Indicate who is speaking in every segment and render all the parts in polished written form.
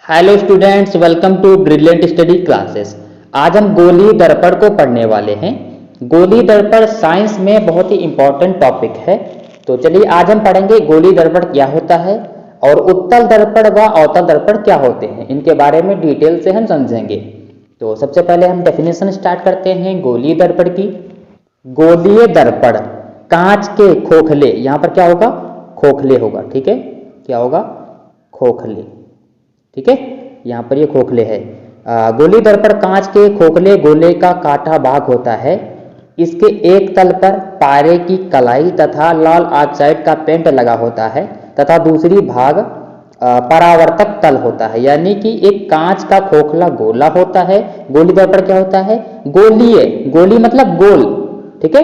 Speaker 1: Hello students, welcome to brilliant study classes. आज हम गोलीय दर्पण को पढ़ने वाले हैं। गोलीय दर्पण साइंस में बहुत ही इंपॉर्टेंट टॉपिक है। तो चलिए आज हम पढ़ेंगे गोलीय दर्पण क्या होता है और उत्तल दर्पण व अवतल दर्पण क्या होते हैं, इनके बारे में डिटेल से हम समझेंगे। तो सबसे पहले हम डेफिनेशन स्टार्ट करते हैं गोलीय दर्पण की। गोलीय दर्पण कांच के खोखले, यहाँ पर क्या होगा, खोखले होगा, ठीक है, क्या होगा, खोखले, ठीक है, यहाँ पर ये खोखले है। गोलीय दर्पण कांच के खोखले गोले का काटा भाग होता है। इसके एक तल पर पारे की कलाई तथा लाल ऑक्साइड का पेंट लगा होता है तथा दूसरी भाग परावर्तक तल होता है। यानी कि एक कांच का खोखला गोला होता है। गोलीय दर्पण क्या होता है, गोलीय, गोली मतलब गोल, ठीक है।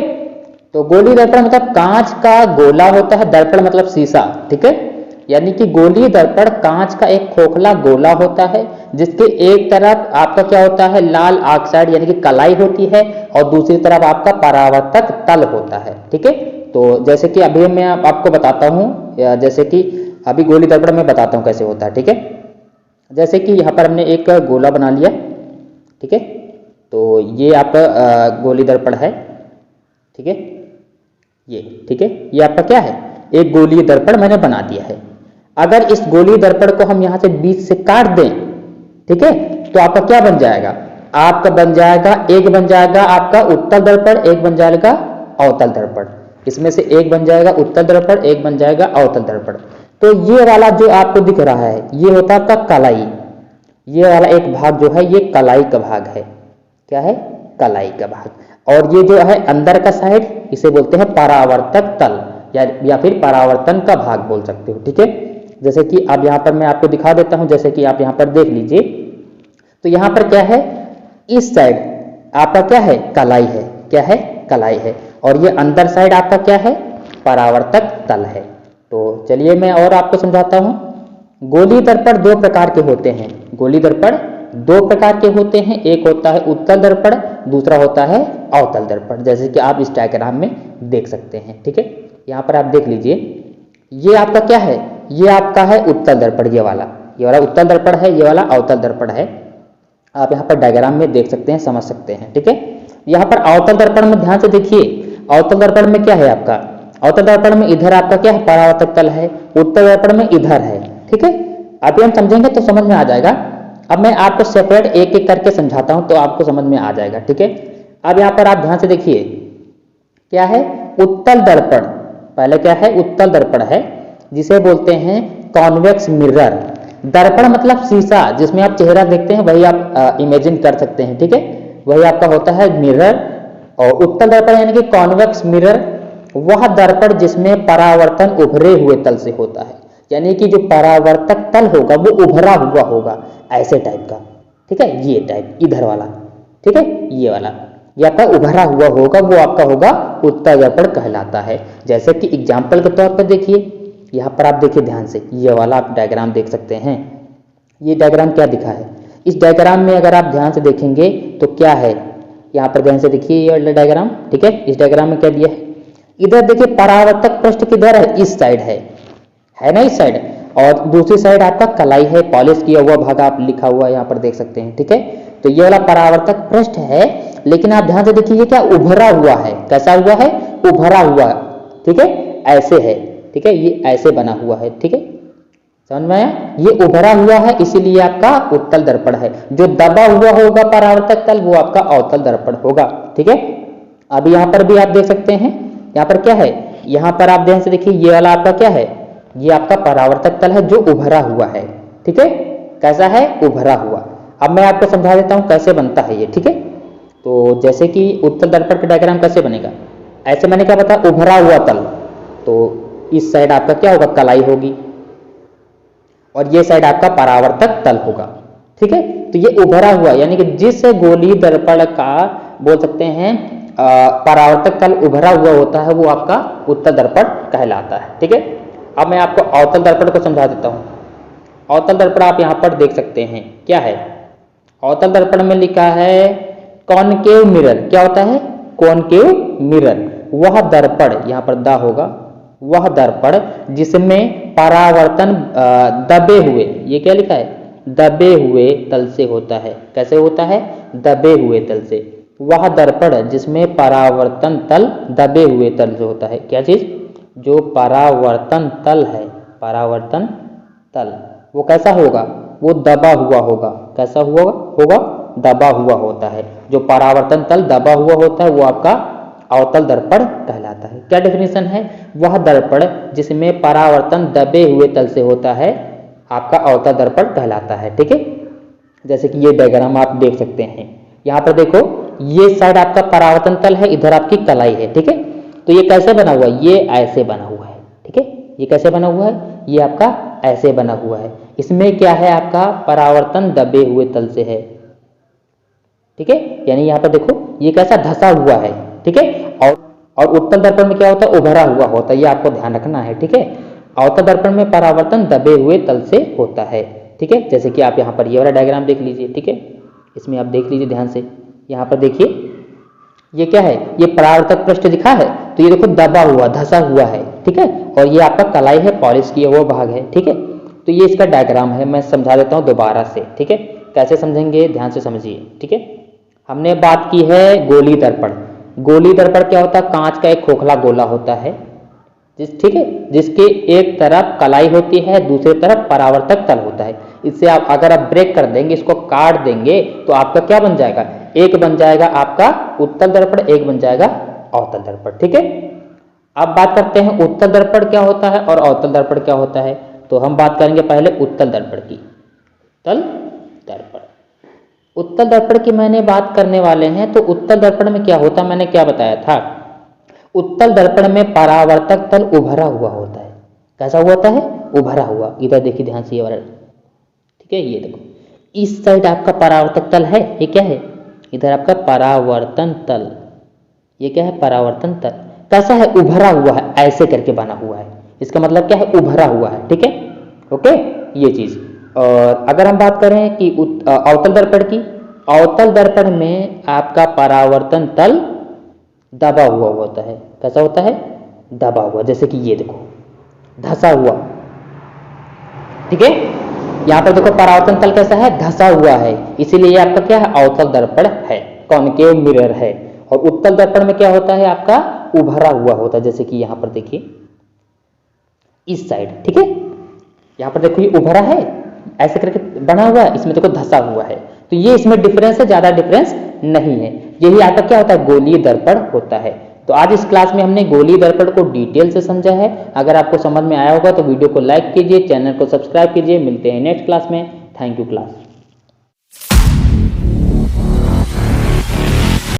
Speaker 1: तो गोलीय दर्पण मतलब कांच का गोला होता है, दर्पण मतलब शीशा, ठीक है। यानी कि गोलीय दर्पण कांच का एक खोखला गोला होता है जिसके एक तरफ आपका क्या होता है, लाल ऑक्साइड यानी कि कलाई होती है और दूसरी तरफ आपका परावर्तक तल होता है, ठीक है। तो जैसे कि अभी मैं आपको बताता हूँ, जैसे कि अभी गोलीय दर्पण में बताता हूँ कैसे होता है, ठीक है। जैसे कि यहाँ पर हमने एक गोला बना लिया, ठीक है। तो ये आपका गोलीय दर्पण है, ठीक है, ये, ठीक है, ये आपका क्या है, एक गोलीय दर्पण मैंने बना दिया है। अगर इस गोलीय दर्पण को हम यहां से बीच से काट दें, ठीक है, तो आपका क्या बन जाएगा, आपका बन जाएगा, एक बन जाएगा आपका उत्तल दर्पण, एक बन जाएगा अवतल दर्पण। इसमें से एक बन जाएगा उत्तल दर्पण, एक बन जाएगा अवतल दर्पण। तो ये वाला जो आपको दिख रहा है ये होता है आपका कलाई। ये वाला एक भाग जो है ये कलाई का भाग है। क्या है, कलाई का भाग। और ये जो है अंदर का साइड इसे बोलते हैं परावर्तक तल या फिर परावर्तन का भाग बोल सकते हो, ठीक है। जैसे कि अब यहाँ पर मैं आपको दिखा देता हूँ, जैसे कि आप यहाँ पर देख लीजिए। तो यहाँ पर क्या है, इस साइड आपका क्या है, कलाई है, क्या है, कलाई है, और ये अंदर साइड आपका क्या है, परावर्तक तल है। तो चलिए मैं और आपको समझाता हूँ। गोलीय दर्पण दो प्रकार के होते हैं। गोलीय दर्पण दो प्रकार के होते हैं, एक होता है उत्तल दर्पण, दूसरा होता है अवतल दर्पण, जैसे कि आप इस डायग्राम में देख सकते हैं, ठीक है। यहाँ पर आप देख लीजिए, ये आपका क्या है, ये आपका है उत्तल दर्पण, ये वाला उत्तल दर्पण है, ये वाला अवतल दर्पण है। आप यहाँ पर डायग्राम में देख सकते हैं, समझ सकते हैं, ठीक है। यहाँ पर अवतल दर्पण में ध्यान से देखिए, अवतल दर्पण में क्या है आपका, अवतल दर्पण में इधर आपका क्या है, परावर्तक तल है, उत्तल दर्पण में इधर है, ठीक है। अभी हम समझेंगे तो समझ में आ जाएगा। अब मैं आपको सेपरेट एक एक करके समझाता हूं तो आपको समझ में आ जाएगा, ठीक है। अब यहाँ पर आप ध्यान से देखिए, क्या है, उत्तल दर्पण, पहले क्या है, उत्तल दर्पण है जिसे बोलते हैं कॉन्वेक्स मिरर। दर्पण मतलब शीशा, जिसमें आप चेहरा देखते हैं, वही आप इमेजिन कर सकते हैं, ठीक है, वही आपका होता है मिरर। और उत्तल दर्पण यानी कि कॉन्वेक्स मिरर वह दर्पण जिसमें परावर्तन उभरे हुए तल से होता है, यानी कि जो परावर्तक तल होगा वो उभरा हुआ होगा, ऐसे टाइप का, ठीक है, ये टाइप इधर वाला, ठीक है, ये वाला, ये आपका उभरा हुआ होगा, वो आपका होगा उत्तल दर्पण कहलाता है। जैसे कि एग्जाम्पल के तौर पर देखिए, यहाँ पर आप देखिए ध्यान से, ये वाला आप डायग्राम देख सकते हैं। ये डायग्राम क्या दिखा है, इस डायग्राम में अगर आप ध्यान से देखेंगे तो क्या है, यहाँ पर ध्यान से देखिए ये वाला डायग्राम, ठीक है। इस डायग्राम में क्या दिया है, इधर देखिए परावर्तक पृष्ठ किधर है, इस साइड है ना, इस साइड, और दूसरी साइड आपका कलाई है, पॉलिश किया हुआ भाग आप लिखा हुआ यहाँ पर देख सकते हैं, ठीक है। तो ये वाला परावर्तक पृष्ठ है, लेकिन आप ध्यान से देखिए क्या उभरा हुआ है, कैसा हुआ है, उभरा हुआ, ठीक है, ऐसे है, ठीक है, ये ऐसे बना हुआ है, ठीक है, समझ में आया, ये उभरा हुआ है, इसीलिए आपका उत्तल दर्पण है। जो दबा हुआ होगा परावर्तक तल वो आपका अवतल दर्पण होगा, ठीक है। अब यहाँ पर भी आप देख सकते हैं, यहाँ पर क्या है, यहाँ पर आप ध्यान से देखिए, ये वाला आपका क्या है, ये आपका परावर्तक तल है जो उभरा हुआ है, ठीक है, कैसा है, उभरा हुआ। अब मैं आपको समझा देता हूं कैसे बनता है ये, ठीक है। तो जैसे कि उत्तल दर्पण का डायग्राम कैसे बनेगा, ऐसे मैंने क्या बताया, उभरा हुआ तल, तो इस साइड आपका क्या होगा, कलाई होगी, और ये साइड आपका परावर्तक तल होगा, ठीक है। तो ये उभरा हुआ यानी कि जिस गोलीय दर्पण का बोल सकते हैं परावर्तक तल उभरा हुआ होता है वो आपका उत्तल दर्पण कहलाता है, ठीक है। अब मैं आपको अवतल दर्पण को समझा देता हूं। अवतल दर्पण आप यहां पर देख सकते हैं, क्या है, अवतल दर्पण में लिखा है कॉनकेव मिरर, क्या होता है, कॉनकेव मिरर, वह दर्पण, यहां पर द होगा, वह दर्पण जिसमें परावर्तन दबे हुए, ये क्या लिखा है, दबे हुए तल से होता है। कैसे होता है? दबे हुए तल से। वह दर्पण जिसमें परावर्तन तल दबे हुए तल से होता है। क्या चीज? जो परावर्तन तल है, परावर्तन तल, वो कैसा होगा? वो दबा हुआ होगा। कैसा हुआ होगा? दबा हुआ होता है। जो परावर्तन तल दबा हुआ होता है वो आपका अवतल दर्पण कहलाता है। क्या डेफिनेशन है? वह दर्पण जिसमें परावर्तन दबे हुए तल से होता है आपका अवतल दर्पण कहलाता है। ठीक है, जैसे कि ये डायग्राम आप देख सकते हैं। यहाँ पर देखो, ये साइड आपका परावर्तन तल है, इधर आपकी कलाई है। ठीक है, तो ये कैसे बना हुआ है? ये ऐसे बना हुआ है। ठीक है, ये कैसे बना हुआ है? ये आपका ऐसे बना हुआ है। इसमें क्या है? आपका परावर्तन दबे हुए तल से है। ठीक है, यानी यहाँ पर देखो ये कैसा धसा हुआ है। ठीक है, और उत्तल दर्पण में क्या होता है? उभरा हुआ होता है। ये आपको ध्यान रखना है। ठीक है, अवतल दर्पण में परावर्तन दबे हुए तल से होता है। ठीक है, जैसे कि आप यहाँ पर ये वाला डायग्राम देख लीजिए। ठीक है, इसमें आप देख लीजिए ध्यान से। यहाँ पर देखिए, ये क्या है? ये परावर्तक पृष्ठ दिखा है, तो ये देखो दबा हुआ, धसा हुआ है। ठीक है, और ये आपका कलाई है, पॉलिश किया हुआ भाग है। ठीक है, तो ये इसका डायग्राम है। मैं समझा देता हूँ दोबारा से। ठीक है, कैसे समझेंगे? ध्यान से समझिए। ठीक है, हमने बात की है गोली दर्पण। गोली दर्पण क्या होता है? कांच का एक खोखला गोला होता है, ठीक है, जिसके एक तरफ कलाई होती है, दूसरी तरफ परावर्तक तल होता है। इससे आप अगर आप ब्रेक कर देंगे, इसको काट देंगे, तो आपका क्या बन जाएगा? एक बन जाएगा आपका उत्तल दर्पण, एक बन जाएगा अवतल दर्पण। ठीक है, अब बात करते हैं उत्तल दर्पण क्या होता है और अवतल दर्पण क्या होता है। तो हम बात करेंगे पहले उत्तल दर्पण की। उत्तल दर्पण, उत्तल दर्पण की मैंने बात करने वाले हैं। तो उत्तल दर्पण में क्या होता है? मैंने क्या बताया था? उत्तल दर्पण में परावर्तक तल उभरा हुआ होता है। कैसा हुआ होता है? उभरा हुआ। इधर देखिए ध्यान से, ये वाला। ठीक है, ये देखो, इस साइड आपका परावर्तक तल है। ये क्या है? इधर आपका परावर्तन तल। ये क्या है? परावर्तन तल। कैसा है? उभरा हुआ है, ऐसे करके बना हुआ है। इसका मतलब क्या है? उभरा हुआ है। ठीक है, ओके, ये चीज। और अगर हम बात करें कि अवतल दर्पण की, अवतल दर्पण में आपका परावर्तन तल दबा हुआ होता है। कैसा होता है? दबा हुआ। जैसे कि ये देखो, धसा हुआ। ठीक है, यहां पर देखो परावर्तन तल कैसा है? धसा हुआ है। इसीलिए आपका क्या है? अवतल दर्पण है, कॉनकेव मिरर है। और उत्तल दर्पण में क्या होता है? आपका उभरा हुआ होता है। जैसे कि यहां पर देखिए, इस साइड। ठीक है, यहां पर देखो ये उभरा है, ऐसे करके बना हुआ है, इसमें देखो धसा हुआ है। तो ये इसमें डिफरेंस है, ज्यादा डिफरेंस नहीं है। यही आपका क्या होता है? गोलीय दर्पण होता है। तो आज इस क्लास में हमने गोलीय दर्पण को डिटेल से समझा है। अगर आपको समझ में आया होगा तो वीडियो को लाइक कीजिए, चैनल को सब्सक्राइब कीजिए। मिलते हैं नेक्स्ट क्लास में। Thank you class.